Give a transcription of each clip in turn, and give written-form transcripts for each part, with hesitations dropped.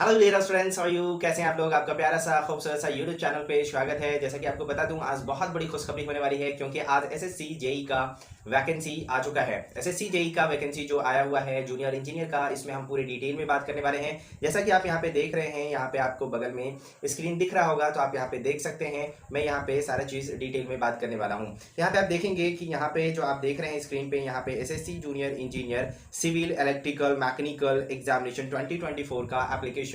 Hello dear students, how are you? कैसे हैं आप लोग? आपका प्यारा सा खूबसूरत सा यूट्यूब चैनल पे स्वागत है। जैसा कि आपको बता दूं, आज बहुत बड़ी खुशखबरी होने वाली है क्योंकि आज एसएससी जेई का वैकेंसी आ चुका है। एसएससी जेई का वैकेंसी जो आया हुआ है जूनियर इंजीनियर का, इसमें हम पूरी डिटेल में बात करने वाले हैं। जैसा कि आप यहाँ पे देख रहे हैं, यहाँ पे आपको बगल में स्क्रीन दिख रहा होगा, तो आप यहाँ पे देख सकते हैं। मैं यहाँ पे सारा चीज़ डिटेल में बात करने वाला हूँ। यहाँ पे आप देखेंगे कि यहाँ पे जो आप देख रहे हैं स्क्रीन पे, यहाँ पे SSC junior engineer civil electrical mechanical examination 2024 का एप्लीकेशन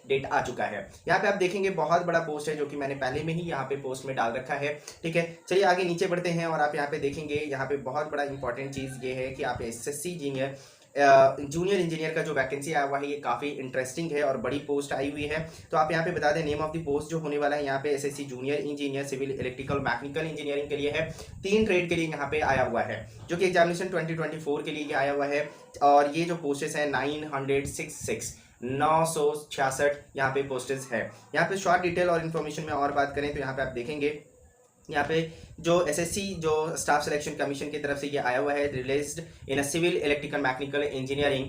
डेट आ चुका है। यहाँ पे आप देखेंगे बहुत बड़ा पोस्ट है जो कि मैंने पहले में ही यहाँ पे पोस्ट में डाल रखा है। ठीक है, चलिए आगे नीचे बढ़ते हैं और आप यहाँ पे देखेंगे, यहाँ पे बहुत बड़ा इंपॉर्टेंट चीज़ ये है कि आप एसएससी जूनियर इंजीनियर का जो वैकेंसी आया हुआ है, ये काफ़ी इंटरेस्टिंग है और बड़ी पोस्ट आई हुई है। तो आप यहाँ पे बता दें, नेम ऑफ द पोस्ट जो होने वाला है यहाँ पे SSC junior engineer civil electrical mechanical engineering के लिए है। 3 ट्रेड के लिए यहाँ पे आया हुआ है, जो कि एग्जामिनेशन 2024 के लिए ये आया हुआ है। और ये जो पोस्टेस है 966 यहाँ पे पोस्टेज है। यहाँ पे शॉर्ट डिटेल और इन्फॉर्मेशन में और बात करें तो यहाँ पे आप देखेंगे, यहाँ पे जो एसएससी जो स्टाफ सिलेक्शन कमीशन की तरफ से ये आया हुआ है, released in civil electrical mechanical engineering,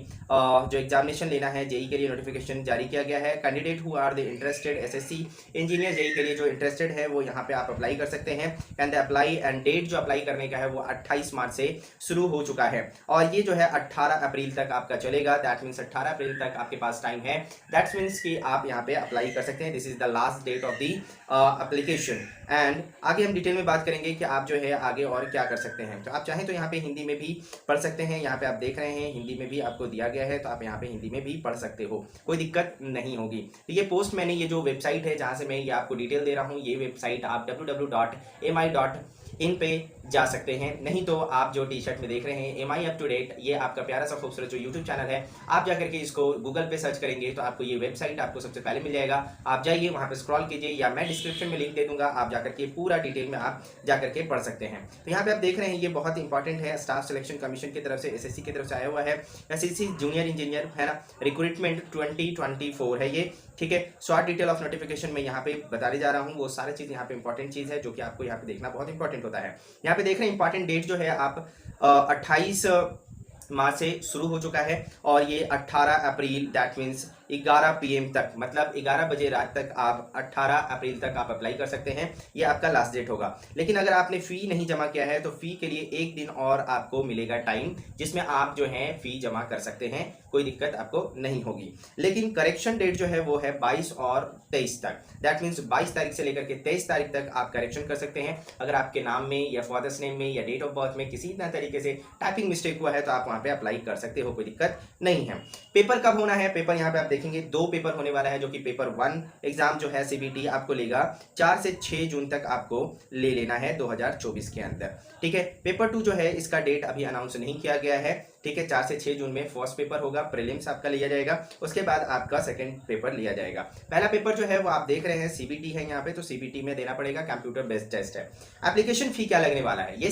जो एग्जामिनेशन लेना है जेई के लिए नोटिफिकेशन जारी किया गया है। Candidate who are the interested SSC engineer JE के लिए जो इंटरेस्टेड है वो यहाँ पे आप अप्लाई कर सकते हैं। एंड अप्लाई एंड डेट जो अप्लाई करने का है वो 28 मार्च से शुरू हो चुका है और ये जो है 18 अप्रैल तक आपका चलेगा। दैट मीन्स 18 अप्रैल तक आपके पास टाइम है। दैट मीन्स कि आप यहाँ पे अप्लाई कर सकते हैं। This is the last date of the application. And आगे हम डिटेल में बात करेंगे कि आप जो है आगे और क्या कर सकते हैं। तो आप चाहें तो यहाँ पे हिंदी में भी पढ़ सकते हैं। यहाँ पे आप देख रहे हैं हिंदी में भी आपको दिया गया है, तो आप यहाँ पे हिंदी में भी पढ़ सकते हो, कोई दिक्कत नहीं होगी। तो ये पोस्ट मैंने, ये जो वेबसाइट है जहाँ से मैं ये आपको डिटेल दे रहा हूँ, ये वेबसाइट आप www.mi.in पे जा सकते हैं। नहीं तो आप जो टी शर्ट में देख रहे हैं MI अप टू डेट, ये आपका प्यारा सा खूबसूरत जो यूट्यूब चैनल है, आप जाकर के इसको गूगल पे सर्च करेंगे तो आपको ये वेबसाइट आपको सबसे पहले मिल जाएगा। आप जाइए वहाँ पे स्क्रॉल कीजिए, या मैं डिस्क्रिप्शन में लिंक दे दूंगा, आप जाकर के पूरा डिटेल में आप जाकर के पढ़ सकते हैं। तो यहाँ पे आप देख रहे हैं, ये बहुत इंपॉर्टेंट है, स्टाफ सिलेक्शन कमीशन की तरफ से एसएससी की तरफ से आया हुआ है। एसएससी जूनियर इंजीनियर है ना, रिक्रूटमेंट 2024 है ये। ठीक है, शॉर्ट डिटेल ऑफ नोटिफिकेशन में यहाँ पे बताने जा रहा हूँ, वो सारी चीज़ यहाँ पे इंपॉर्टेंट चीज़ है जो कि आपको यहाँ पे देखना बहुत इंपॉर्टेंट होता है। यहाँ पे देख रहे हैं इंपॉर्टेंट डेट जो है, आप 28 मार्च से शुरू हो चुका है और ये 18 अप्रैल दैट मीन्स 11 PM तक, मतलब 11 बजे रात तक आप 18 अप्रैल तक आप अप्लाई कर सकते हैं। ये आपका लास्ट डेट होगा। लेकिन अगर आपने फ़ी नहीं जमा किया है तो फ़ी के लिए 1 दिन और आपको मिलेगा टाइम, जिसमें आप जो है फ़ी जमा कर सकते हैं, कोई दिक्कत आपको नहीं होगी। लेकिन करेक्शन डेट जो है वो है 22 और 23 तक। दैट मीन्स 22 तारीख से लेकर के 23 तारीख तक आप करेक्शन कर सकते हैं। अगर आपके नाम में या फादर्स नेम में या डेट ऑफ बर्थ में किसी ना तरीके से टाइपिंग मिस्टेक हुआ है तो आप वहाँ पे अप्लाई कर सकते हो, कोई दिक्कत नहीं है। पेपर कब होना है? पेपर यहाँ पे आप देखेंगे 2 पेपर होने वाला है, जो कि पेपर 1 एग्जाम जो है सीबीटी आपको लेगा 4 से 6 जून तक आपको ले लेना है 2024 के अंदर। ठीक है, पेपर 2 जो है इसका डेट अभी अनाउंस नहीं किया गया है। ठीक है, 4 से 6 जून में फर्स्ट पेपर होगा, प्रीलिम्स आपका लिया जाएगा, उसके बाद आपका सेकंड पेपर लिया जाएगा। पहला पेपर जो है वो आप देख रहे हैं सीबीटी है यहाँ पे, तो सीबीटी में देना पड़ेगा, कंप्यूटर बेस्ड टेस्ट है। एप्लीकेशन फी क्या लगने वाला है, ये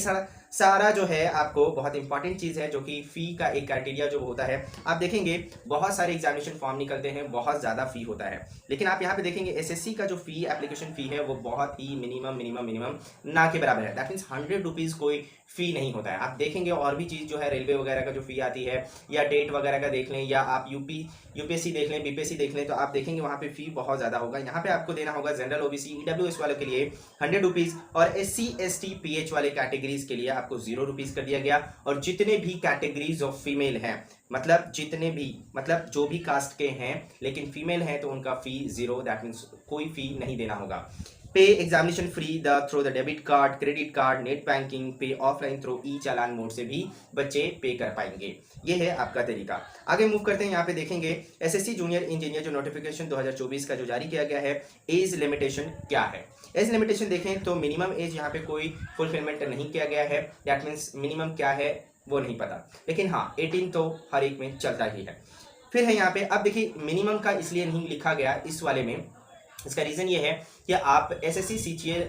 सारा जो है आपको बहुत इंपॉर्टेंट चीज़ है, जो कि फ़ी का एक क्राइटेरिया जो होता है। आप देखेंगे बहुत सारे एग्जामिनेशन फॉर्म निकलते हैं, बहुत ज़्यादा फ़ी होता है, लेकिन आप यहाँ पे देखेंगे एसएससी का जो फ़ी एप्लीकेशन फ़ी है वो बहुत ही मिनिमम ना के बराबर है। दैट मीन्स 100 रुपीज़ कोई फ़ी नहीं होता है। आप देखेंगे और भी चीज़ जो है रेलवे वगैरह का जो फ़ी आती है, या डेट वगैरह का देख लें, या आप यूपीएससी देख लें, बीपीएससी देख लें, तो आप देखेंगे वहाँ पे फ़ी बहुत ज़्यादा होगा। यहाँ पे आपको देना होगा जनरल ओबीसी ईडब्ल्यूएस वालों के लिए 100 रुपीज़, और SC ST PH वाले कैटेगरीज के लिए आपको 0 रुपीज़ कर दिया गया। और जितने भी कैटेगरीज ऑफ फीमेल हैं, मतलब जितने भी, मतलब जो भी कास्ट के हैं लेकिन फीमेल हैं, तो उनका फ़ी 0, दैट मीन्स कोई फ़ी नहीं देना होगा। पे examination free through the debit card, credit card, net banking, पे ऑफलाइन थ्रू ई चालान मोड से भी बच्चे पे कर पाएंगे। ये है आपका तरीका। आगे मूव करते हैं, यहाँ पे देखेंगे एसएससी जूनियर इंजीनियर जो नोटिफिकेशन 2024 का जो जारी किया गया है, एज लिमिटेशन क्या है। एज लिमिटेशन देखें तो मिनिमम एज यहाँ पे कोई फुलफिलमेंट नहीं किया गया है। दैट मीन्स मिनिमम क्या है वो नहीं पता, लेकिन हाँ 18 तो हर एक में चलता ही है। फिर है यहाँ पे, अब देखिए मिनिमम का इसलिए नहीं लिखा गया इस वाले में, इसका रीज़न ये है कि आप एसएससी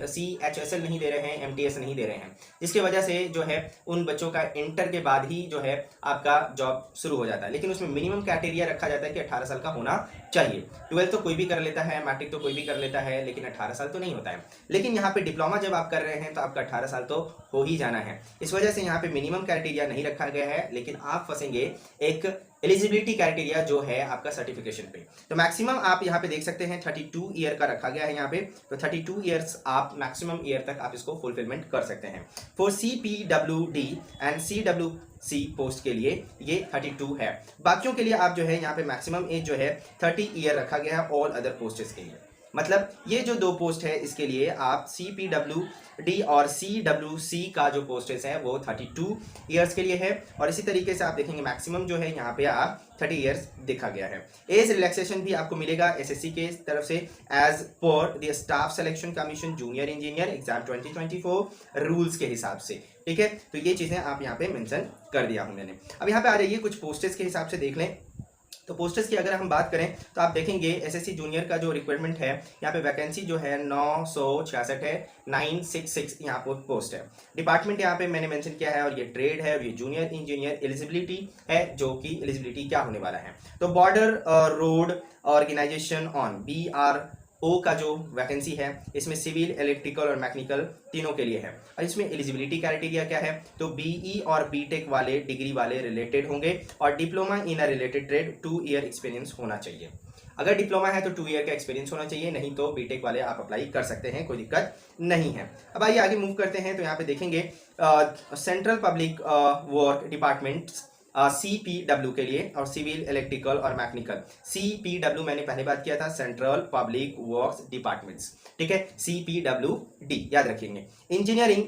CHSL नहीं दे रहे हैं, MTS नहीं दे रहे हैं, जिसकी वजह से जो है उन बच्चों का इंटर के बाद ही जो है आपका जॉब शुरू हो जाता है। लेकिन उसमें मिनिमम क्राइटेरिया रखा जाता है कि 18 साल का होना चाहिए। 12 तो कोई भी कर लेता है, मैट्रिक तो कोई भी कर लेता है, लेकिन 18 साल तो नहीं होता है। लेकिन यहाँ पे डिप्लोमा जब आप कर रहे हैं तो आपका 18 साल तो हो ही जाना है। इस वजह से यहाँ पे मिनिमम क्राइटेरिया नहीं रखा गया है, लेकिन आप फंसेंगे एक एलिजिबिलिटी क्राइटेरिया जो है आपका सर्टिफिकेशन पे, तो मैक्सिमम आप यहाँ पे देख सकते हैं 32 ईयर का रखा गया है यहाँ पे। तो 32 ईयर्स आप मैक्सिमम ईयर तक आप इसको फुलफिलमेंट कर सकते हैं। For CPWD and CWC post के लिए ये 32 है। बाकियों के लिए आप जो है यहाँ पे मैक्सिमम एज जो है 30 ईयर रखा गया है ऑल अदर पोस्टेस के लिए। मतलब ये जो दो पोस्ट है इसके लिए आप CPWD और CWC का जो पोस्टेस है वो 32 ईयर्स के लिए है। और इसी तरीके से आप देखेंगे मैक्सिमम जो है यहाँ पे आप 30 ईयर्स देखा गया है। एज रिलैक्सेशन भी आपको मिलेगा SSC के तरफ से एज पर the staff selection commission junior engineer exam 2024 rules के हिसाब से। ठीक है, तो ये चीज़ें आप यहाँ पे मेंशन कर दिया हूँ मैंने। अब यहाँ पे आ जाइए कुछ पोस्टेस के हिसाब से देख लें। तो पोस्टर्स की अगर हम बात करें तो आप देखेंगे SSC जूनियर का जो रिक्वायरमेंट है यहाँ पे वैकेंसी जो है 966 है, 966 यहाँ पर पोस्ट है। डिपार्टमेंट यहाँ पे मैंने मेंशन किया है और ये ट्रेड है और ये जूनियर इंजीनियर। एलिजिबिलिटी है जो कि एलिजिबिलिटी क्या होने वाला है, तो border road organisation on BRO का जो वैकेंसी है इसमें सिविल, इलेक्ट्रिकल और मैकेनिकल तीनों के लिए है। और इसमें एलिजिबिलिटी क्राइटेरिया क्या है, तो BE और BTech वाले डिग्री वाले रिलेटेड होंगे और diploma in a related trade 2 year experience होना चाहिए। अगर डिप्लोमा है तो 2 ईयर का एक्सपीरियंस होना चाहिए, नहीं तो BTech वाले आप अप्लाई कर सकते हैं, कोई दिक्कत नहीं है। अब आइए आगे मूव करते हैं। तो यहाँ पे देखेंगे central public work department CPW के लिए और सिविल, इलेक्ट्रिकल और मैकेनिकल। CPW मैंने पहले बात किया था, सेंट्रल पब्लिक वर्क्स डिपार्टमेंट्स। ठीक है, CPWD याद रखेंगे। Engineering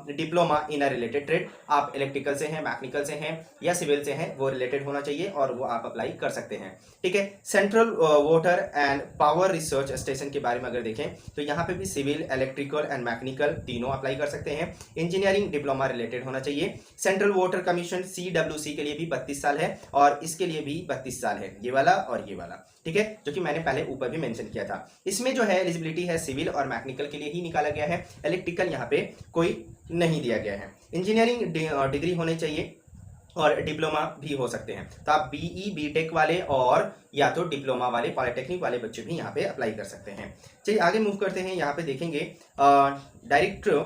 diploma in a related trade, आप इलेक्ट्रिकल से हैं, मैकेनिकल से हैं या सिविल से हैं, वो रिलेटेड होना चाहिए और वो आप अप्लाई कर सकते हैं। ठीक है, central water and power research station के बारे में अगर देखें तो यहाँ पे भी सिविल, इलेक्ट्रिकल एंड मैकेनिकल तीनों अप्लाई कर सकते हैं। इंजीनियरिंग डिप्लोमा रिलेटेड होना चाहिए। सेंट्रल वाटर कमीशन CWC के लिए भी 32 साल है और इसके लिए भी 32 साल है, ये वाला और ये वाला। ठीक है, जो कि मैंने पहले ऊपर भी मेंशन किया था। इसमें जो है एलिजिबिलिटी है सिविल और मैकेनिकल के लिए ही निकाला गया है, इलेक्ट्रिकल यहाँ पे कोई नहीं दिया गया है। इंजीनियरिंग डिग्री होनी चाहिए और डिप्लोमा भी हो सकते हैं, तो आप BE BTech वाले और या तो डिप्लोमा वाले पॉलिटेक्निक वाले बच्चे भी यहाँ पे अप्लाई कर सकते हैं। चलिए आगे मूव करते हैं। यहाँ पे देखेंगे directorate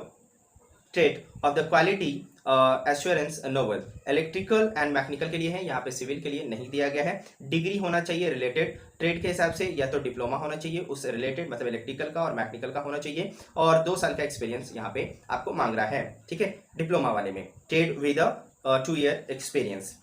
of the quality assurance novel, electrical and mechanical के लिए है, यहाँ पे सिविल के लिए नहीं दिया गया है। डिग्री होना चाहिए रिलेटेड ट्रेड के हिसाब से, या तो डिप्लोमा होना चाहिए उस रिलेटेड, मतलब इलेक्ट्रिकल का और मैकेनिकल का होना चाहिए और 2 साल का एक्सपीरियंस यहाँ पे आपको मांग रहा है। ठीक है, डिप्लोमा वाले में ट्रेड विद 2 ईयर एक्सपीरियंस।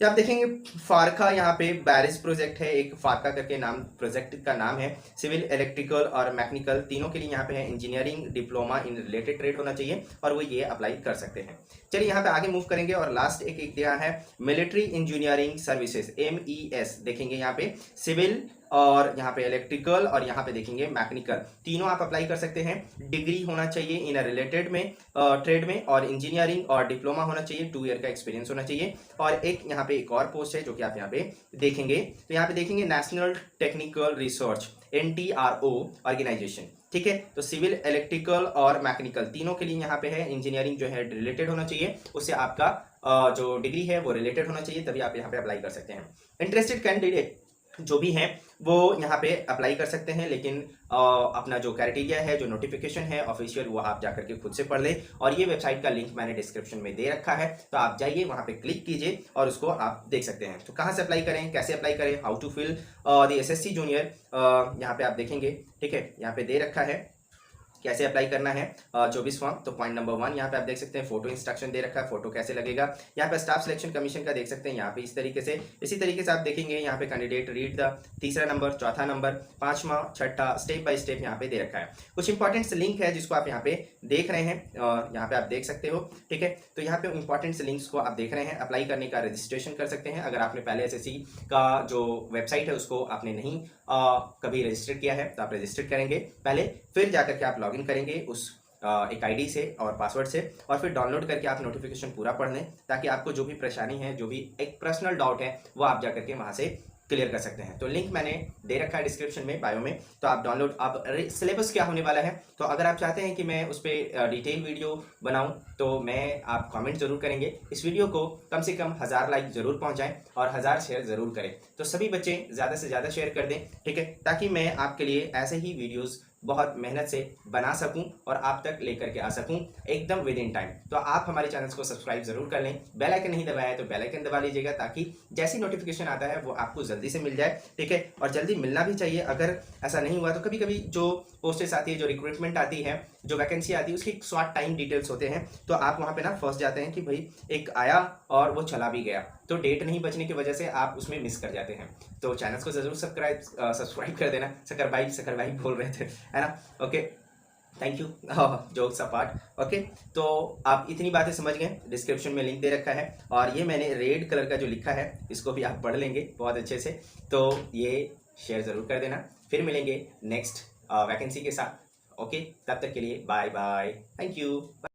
आप देखेंगे फारका, यहाँ पे बैरिज प्रोजेक्ट है, एक फारका करके नाम प्रोजेक्ट का नाम है। सिविल, इलेक्ट्रिकल और मैकेनिकल तीनों के लिए यहाँ पे है। Engineering diploma in related trade होना चाहिए और वो ये अप्लाई कर सकते हैं। चलिए यहाँ पे आगे मूव करेंगे और लास्ट एक दिया है मिलिट्री इंजीनियरिंग सर्विसेज MES। देखेंगे यहाँ पे सिविल और यहाँ पे इलेक्ट्रिकल और यहाँ पे देखेंगे मैकेनिकल, तीनों आप अप्लाई कर सकते हैं। डिग्री होना चाहिए इन रिलेटेड में ट्रेड में और इंजीनियरिंग और डिप्लोमा होना चाहिए, 2 ईयर का एक्सपीरियंस होना चाहिए। और एक यहाँ पे एक और पोस्ट है जो कि आप यहाँ पे देखेंगे, तो यहाँ पे देखेंगे national technical research NTRO organisation. ठीक है, तो सिविल, इलेक्ट्रिकल और मैकेनिकल तीनों के लिए यहाँ पे है। इंजीनियरिंग जो है रिलेटेड होना चाहिए, उससे आपका जो डिग्री है वो रिलेटेड होना चाहिए, तभी आप यहाँ पे अप्लाई कर सकते हैं। इंटरेस्टेड कैंडिडेट जो भी हैं वो यहाँ पे अप्लाई कर सकते हैं, लेकिन अपना जो क्राइटेरिया है, जो नोटिफिकेशन है ऑफिशियल, वो आप जाकर के खुद से पढ़ लें। और ये वेबसाइट का लिंक मैंने डिस्क्रिप्शन में दे रखा है, तो आप जाइए वहाँ पे क्लिक कीजिए और उसको आप देख सकते हैं। तो कहाँ से अप्लाई करें, कैसे अप्लाई करें, how to fill the SSC junior, यहाँ पे आप देखेंगे। ठीक है, यहाँ पे दे रखा है कैसे अप्लाई करना है 24 फॉर्म। तो पॉइंट नंबर 1 यहाँ पे आप देख सकते हैं, फोटो इंस्ट्रक्शन दे रखा है, फोटो कैसे लगेगा। यहाँ पे स्टाफ सिलेक्शन कमीशन का देख सकते हैं, यहाँ पे इस तरीके से, इसी तरीके से आप देखेंगे यहाँ पे कैंडिडेट रीड द, तीसरा नंबर, चौथा नंबर, 5वां, 6ठा, स्टेप बाय स्टेप यहाँ पे दे रखा है। कुछ इंपॉर्टेंट लिंक है जिसको आप यहाँ पे देख रहे हैं, यहाँ पे आप देख सकते हो। ठीक है, तो यहाँ पे इंपॉर्टेंट लिंक्स को आप देख रहे हैं। अप्लाई करने का रजिस्ट्रेशन कर सकते हैं। अगर आपने पहले SSC का जो वेबसाइट है उसको आपने नहीं कभी रजिस्टर किया है तो आप रजिस्टर करेंगे पहले, फिर जाकर के आप लॉगिन करेंगे उस एक ID से और पासवर्ड से, और फिर डाउनलोड करके आप नोटिफिकेशन पूरा पढ़ लें, ताकि आपको जो भी परेशानी है, जो भी एक पर्सनल डाउट है, वो आप जाकर के वहाँ से क्लियर कर सकते हैं। तो लिंक मैंने दे रखा है डिस्क्रिप्शन में, बायो में, तो आप डाउनलोड। आप सिलेबस क्या होने वाला है, तो अगर आप चाहते हैं कि मैं उस पर डिटेल वीडियो बनाऊं तो मैं आप कमेंट जरूर करेंगे। इस वीडियो को कम से कम 1000 लाइक जरूर पहुंचाएं और 1000 शेयर जरूर करें, तो सभी बच्चे ज़्यादा से ज़्यादा शेयर कर दें। ठीक है, ताकि मैं आपके लिए ऐसे ही वीडियोज़ बहुत मेहनत से बना सकूं और आप तक लेकर के आ सकूं एकदम विद इन टाइम। तो आप हमारे चैनल को सब्सक्राइब जरूर कर लें, बेल आइकन नहीं दबाया है तो बेल आइकन दबा लीजिएगा, ताकि जैसी नोटिफिकेशन आता है वो आपको जल्दी से मिल जाए, ठीक है। और जल्दी मिलना भी चाहिए। अगर ऐसा नहीं हुआ तो कभी कभी जो पोस्टेस आती है, जो रिक्रूटमेंट आती है, जो वैकेंसी आती है, उसकी शॉर्ट टाइम डिटेल्स होते हैं, तो आप वहाँ पे ना फंस जाते हैं कि भाई एक आया और वो चला भी गया, तो डेट नहीं बचने की वजह से आप उसमें मिस कर जाते हैं। तो चैनल को जरूर सब्सक्राइब कर देना। सकर भाई बोल रहे थे, है ना। Okay, thank you. Jokes apart. Okay, तो आप इतनी बातें समझ गए। डिस्क्रिप्शन में लिंक दे रखा है, और ये मैंने रेड कलर का जो लिखा है इसको भी आप पढ़ लेंगे बहुत अच्छे से, तो ये शेयर ज़रूर कर देना। फिर मिलेंगे नेक्स्ट वैकेंसी के साथ। ओके, तब तक के लिए बाय बाय, थैंक यू।